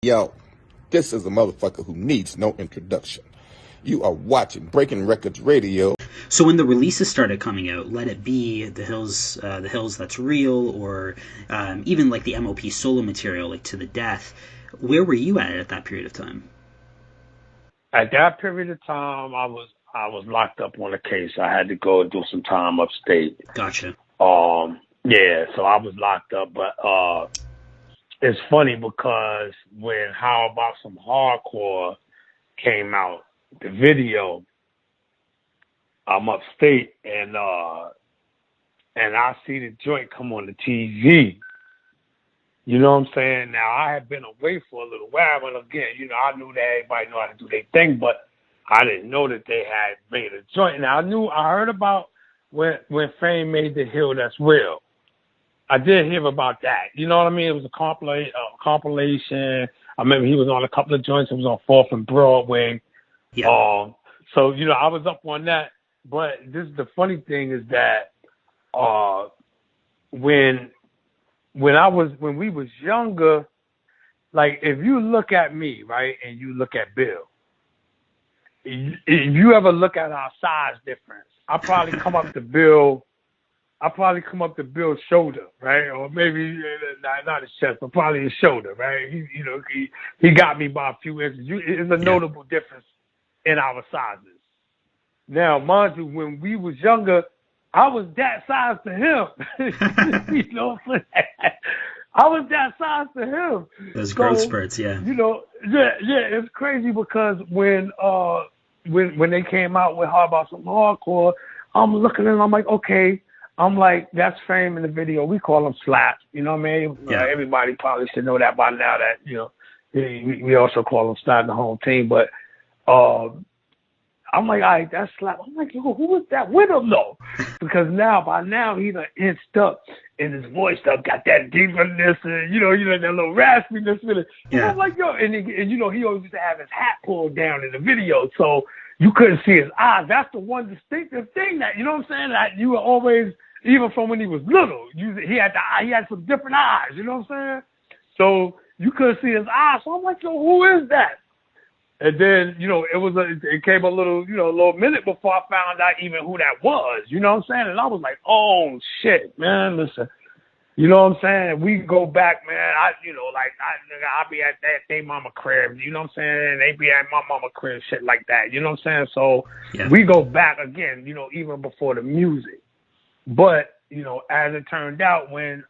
Yo, this is a motherfucker who needs no introduction. You are watching Breaking Records Radio. So when the releases started coming out, Let It Be, The Hills That's Real, or even like the M.O.P solo material, like To the Death, where were you at that period of time? At that period of time, I was locked up on a case. I had to go do some time upstate. Gotcha. Yeah, so I was locked up, but it's funny because when How About Some Hardcore came out, the video, I'm upstate and I see the joint come on the TV. You know what I'm saying? Now, I had been away for a little while, but again, you know, I knew that everybody knew how to do their thing, but I didn't know that they had made a joint. Now, I heard about when Fame made The Hill That's Real. I did hear about that. You know what I mean? It was a compilation. I remember he was on a couple of joints. It was on 4th and Broadway. Yeah. So, you know, I was up on that. But this the funny thing is that when we was younger, like if you look at me, right, and you look at Bill, if you ever look at our size difference, I probably come up to Bill's shoulder, right? Or maybe not his chest, but probably his shoulder, right? He got me by a few inches. It's a notable difference in our sizes. Now, mind you, when we was younger, I was that size to him. You know what I'm saying? I was that size to him. Those growth spurts, yeah. You know, yeah, it's crazy because when they came out with How About Some Hardcore, I'm looking and I'm like, okay, I'm like, that's Fame in the video. We call him Slap. You know what I mean? Yeah. Everybody probably should know that by now that, you know, we also call him Slap the home team. But I'm like, all right, that's Slap. I'm like, yo, who was that with him, though? Because by now, he done inched up and his voice got that deepness and, you know, that little raspiness with it. Yeah. I'm like, yo, and you know, he always used to have his hat pulled down in the video, so you couldn't see his eyes. That's the one distinctive thing that, you know what I'm saying, that you were always, even from when he was little, he had some different eyes, you know what I'm saying? So you couldn't see his eyes. So I'm like, yo, who is that? And then, you know, it came a little minute before I found out even who that was, you know what I'm saying? And I was like, oh, shit, man, listen, you know what I'm saying? We go back, man, I'll be at they mama crib, you know what I'm saying? They be at my mama crib, shit like that, you know what I'm saying? So we go back again, you know, even before the music. But, you know, as it turned out, when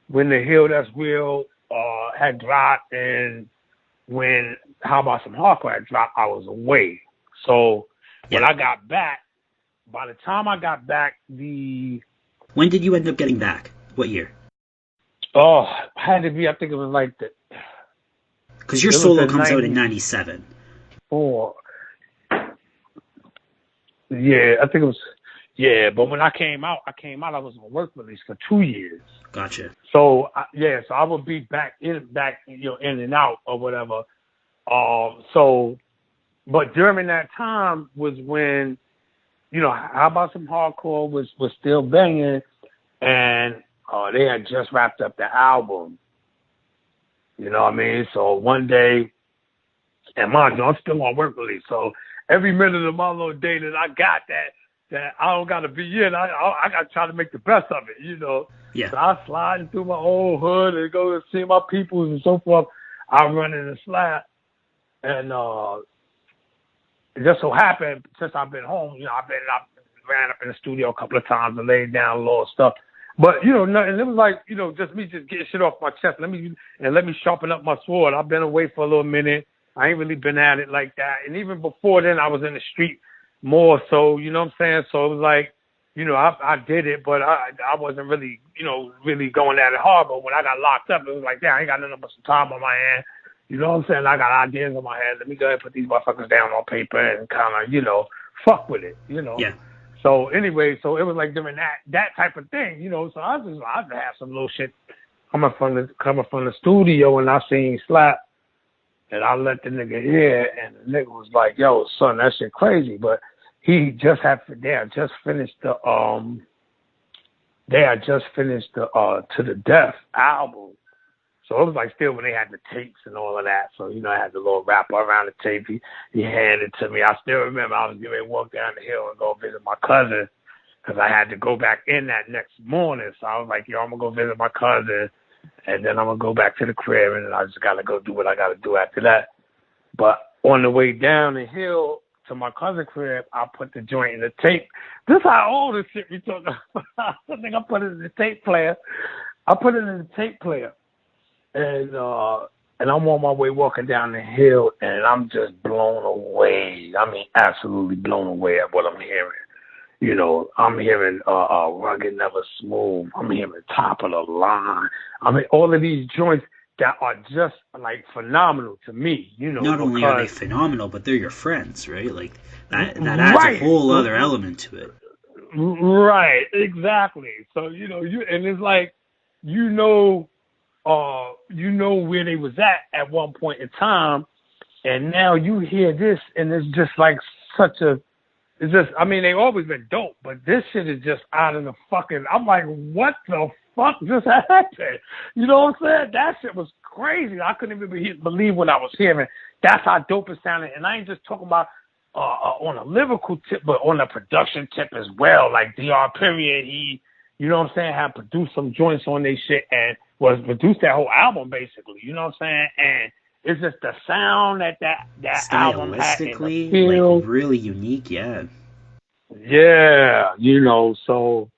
The Hill That's Real had dropped and when How About Some Hardcore had dropped, I was away. So when I got back, by the time I got back, When did you end up getting back? What year? Oh, had to be, I think it was like the... Because your solo comes out in 97. Yeah, I think it was... Yeah, but when I came out, I was on work release for 2 years. Gotcha. So I would be back, you know, in and out or whatever. But during that time was when, you know, How About Some Hardcore was still banging, and they had just wrapped up the album. You know what I mean? So one day, and mind you, I'm still on work release, so every minute of my little day that I got that I don't got to be in, I got to try to make the best of it, you know? Yeah. So I sliding through my old hood and go and see my peoples and so forth. I run in the Slap, and it just so happened, since I've been home, you know, I ran up in the studio a couple of times and laid down a little stuff. But, you know, and it was like, you know, just me just getting shit off my chest. Let me sharpen up my sword. I've been away for a little minute. I ain't really been at it like that. And even before then, I was in the street more so, you know what I'm saying? So it was like, you know, I did it, but I wasn't really, you know, really going at it hard. But when I got locked up, it was like, yeah, I ain't got nothing but some time on my hand. You know what I'm saying? I got ideas on my head. Let me go ahead and put these motherfuckers down on paper and kind of, you know, fuck with it, you know? Yeah. So anyway, so it was like doing that type of thing, you know? So I have some little shit coming from the studio, and I seen Slap, and I let the nigga hear, and the nigga was like, yo, son, that shit crazy. But they had just finished the To the Death album. So it was like still when they had the tapes and all of that. So, I had the little wrapper around the tape. He handed it to me. I still remember I was getting ready to walk down the hill and go visit my cousin because I had to go back in that next morning. So I was like, I'm going to go visit my cousin and then I'm going to go back to the crib and then I just got to go do what I got to do after that. But on the way down the hill to my cousin's crib, I put the joint in the tape. This is how all this shit we talking about. I think I put it in the tape player. I put it in the tape player. And I'm on my way walking down the hill, and I'm just blown away. I mean, absolutely blown away at what I'm hearing. I'm hearing Rugged Never Smooth. I'm hearing Top of the Line. I mean, all of these joints that are just, like, phenomenal to me, Not only are they phenomenal, but they're your friends, right? Like, that adds a whole other element to it. Right, exactly. So, and it's like, where they was at one point in time, and now you hear this, and it's just like they've always been dope, but this shit is just out of the fucking, I'm like, what the fuck just happened? You know what I'm saying? That shit was crazy. I couldn't even believe what I was hearing. That's how dope it sounded, and I ain't just talking about on a lyrical tip, but on a production tip as well. Like DR Period, he, had produced some joints on their shit and was produced that whole album basically, you know what I'm saying? And it's just the sound that album had. Stylistically, like, really unique, yeah. Yeah, so